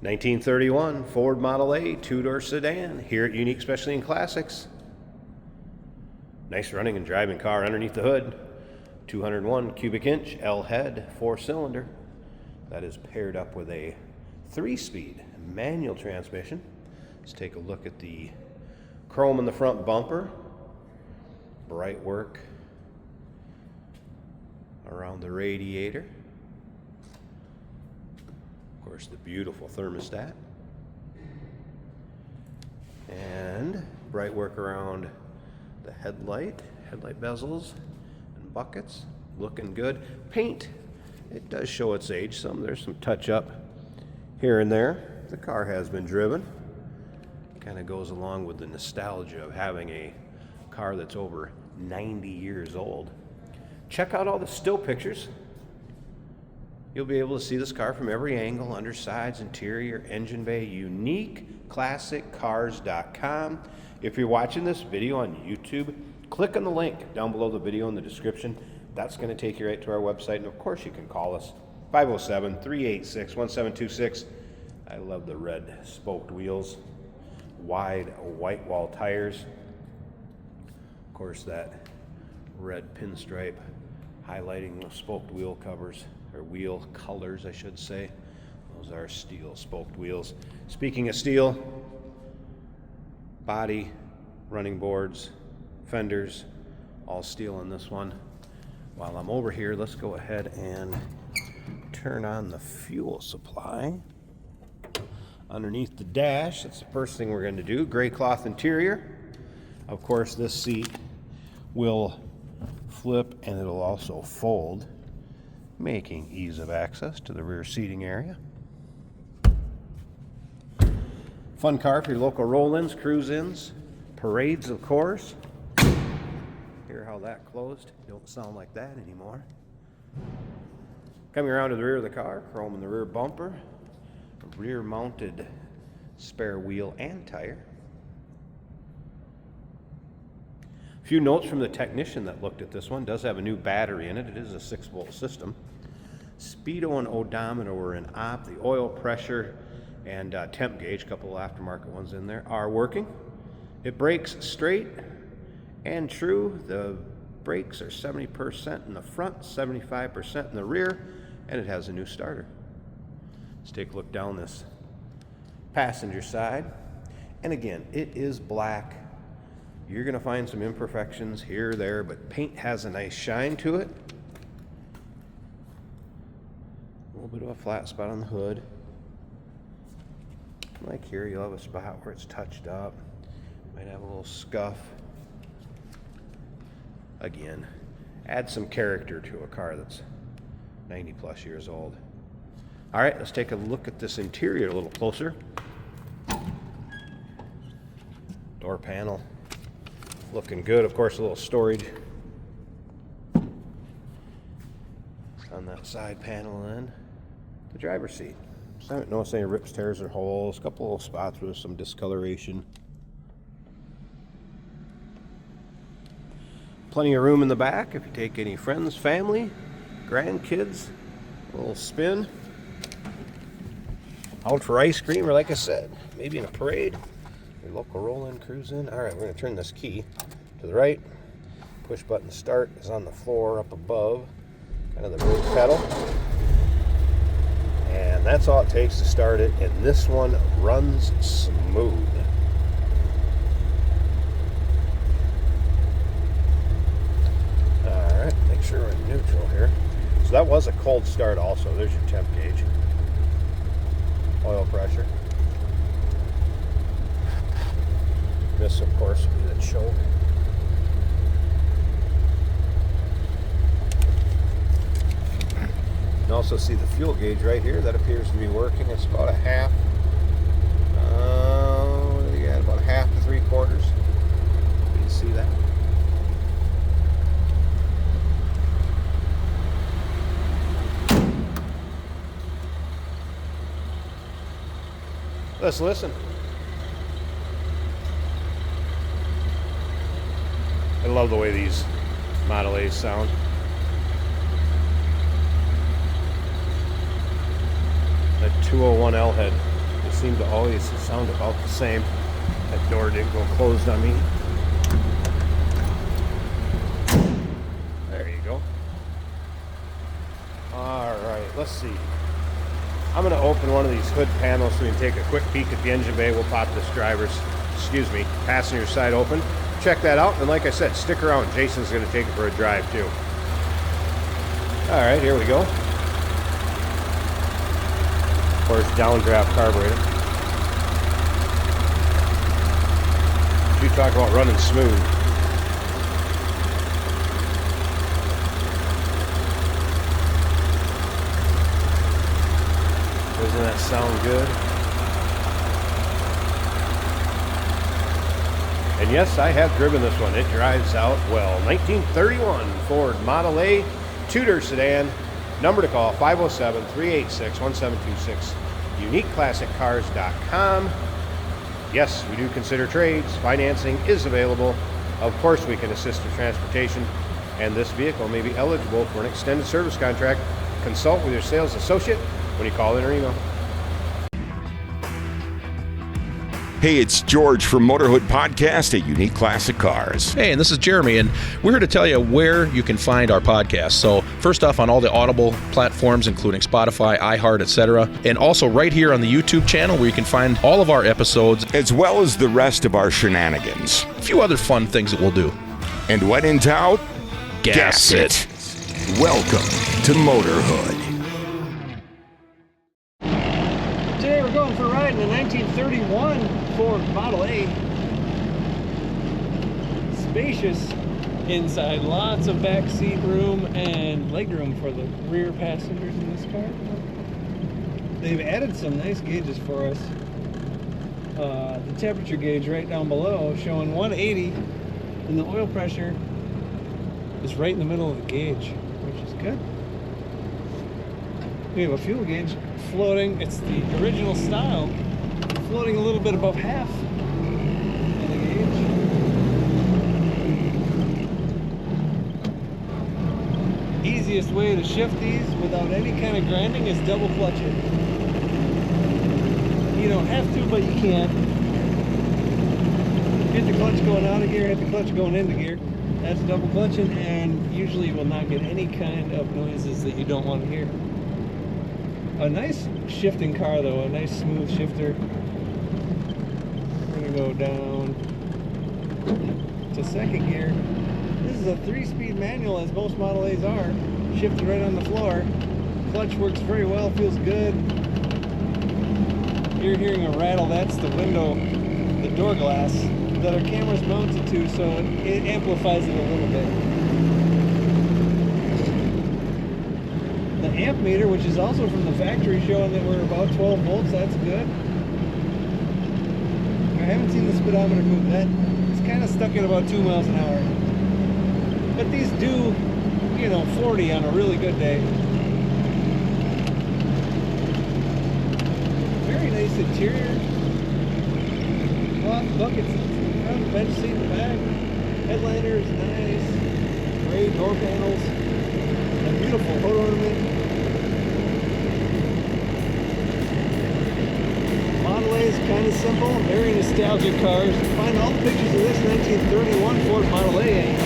1931 Ford Model A two-door sedan here at Unique Specialty and Classics. Nice running and driving car underneath the hood. 201 cubic inch L head, 4-cylinder. That is paired up with a 3-speed manual transmission. Let's take a look at the chrome in the front bumper. Bright work around the radiator. Of course, the beautiful thermostat. And bright work around the headlight bezels and buckets. Looking good. Paint, it does show its age some. There's some touch up here and there. The car has been driven. Kind of goes along with the nostalgia of having a car that's over 90 years old. Check out all the still pictures. You'll be able to see this car from every angle, undersides, interior, engine bay. UniqueClassicCars.com. If you're watching this video on YouTube, click on the link down below the video in the description. That's going to take you right to our website. And of course, you can call us 507-386-1726. I love the red spoked wheels, wide white wall tires. Of course, that red pinstripe highlighting the spoked wheel covers, or wheel colors, I should say. Those are steel spoked wheels. Speaking of steel, body, running boards, fenders, all steel on this one. While I'm over here, let's go ahead and turn on the fuel supply. Underneath the dash, that's the first thing we're going to do. Gray cloth interior. Of course, this seat will flip and it'll also fold, making ease of access to the rear seating area. Fun car for your local roll-ins, cruise-ins, parades, of course. Hear how that closed? Don't sound like that anymore. Coming around to the rear of the car, chrome in the rear bumper, a rear-mounted spare wheel and tire. A few notes from the technician that looked at this one. Does have a new battery in it. It is a 6-volt system. Speedo and odometer were in op. The oil pressure and temp gauge, a couple of aftermarket ones in there, are working. It brakes straight and true. The brakes are 70% in the front, 75% in the rear, and it has a new starter. Let's take a look down this passenger side. And again, it is black. You're going to find some imperfections here or there, but paint has a nice shine to it. A little bit of a flat spot on the hood. Like here, you'll have a spot where it's touched up. Might have a little scuff. Again, add some character to a car that's 90 plus years old. All right, let's take a look at this interior a little closer. Door panel. Looking good. Of course, a little storage on that side panel then. The driver's seat. So I haven't noticed any rips, tears, or holes. A couple little spots with some discoloration. Plenty of room in the back if you take any friends, family, grandkids. A little spin. Out for ice cream, or like I said, maybe in a parade. Your local roll-in, cruise-in. All right, we're going to turn this key to the right. Push button start is on the floor up above, kind of the brake pedal. And that's all it takes to start it, and this one runs smooth. All right, make sure we're in neutral here. So that was a cold start also. There's your temp gauge. Oil pressure. This, of course, would be the choke. You can also see the fuel gauge right here. That appears to be working. It's about a half. What do you got? About a half to 3/4. You can see that. Let's listen. I love the way these Model A's sound. That 201 L head. seem to always sound about the same. That door didn't go closed on me. There you go. All right, let's see. I'm going to open one of these hood panels so we can take a quick peek at the engine bay. We'll pop this passenger side open. Check that out, and like I said, stick around. Jason's going to take it for a drive too. All right, here we go. Of course, downdraft carburetor. You talk about running smooth. Doesn't that sound good? And yes, I have driven this one. It drives out well. 1931 Ford Model A Tudor sedan. Number to call, 507-386-1726. UniqueClassicCars.com. Yes, we do consider trades. Financing is available. Of course, we can assist with transportation. And this vehicle may be eligible for an extended service contract. Consult with your sales associate when you call in or email. Hey, it's George from Motorhood Podcast at Unique Classic Cars. Hey, and this is Jeremy, and we're here to tell you where you can find our podcast. So first off, on all the Audible platforms, including Spotify, iHeart, etc., and also right here on the YouTube channel where you can find all of our episodes, as well as the rest of our shenanigans. A few other fun things that we'll do. And when in doubt, gas it. Welcome to Motorhood. Today we're going for a ride in a 1931 Ford Model A. Spacious inside, lots of back seat room and legroom for the rear passengers in this car. They've added some nice gauges for us. The temperature gauge right down below showing 180, and the oil pressure is right in the middle of the gauge, which is good. We have a fuel gauge floating. It's the original style, floating a little bit above half in the gauge. Easiest way to shift these without any kind of grinding is double clutching. You don't have to, but you can. Hit the clutch going out of gear, hit the clutch going into gear. That's double clutching, and usually you will not get any kind of noises that you don't want to hear. A nice shifting car though, a nice smooth shifter. We're gonna go down to second gear. This is a 3-speed manual, as most Model A's are. Shifted right on the floor. Clutch works very well, feels good. You're hearing a rattle, that's the window, the door glass that our camera's mounted to, so it amplifies it a little bit. The amp meter, which is also from the factory, showing that we're about 12 volts, that's good. I haven't seen the speedometer move that. It's kind of stuck at about 2 miles an hour. But these do, 40 on a really good day. Very nice interior. Cloth buckets on the bench seat in the back. Headliner is nice. Gray door panels. A beautiful hood ornament. Model A is kind of simple, very nostalgic cars. Find all the pictures of this 1931 Ford Model A at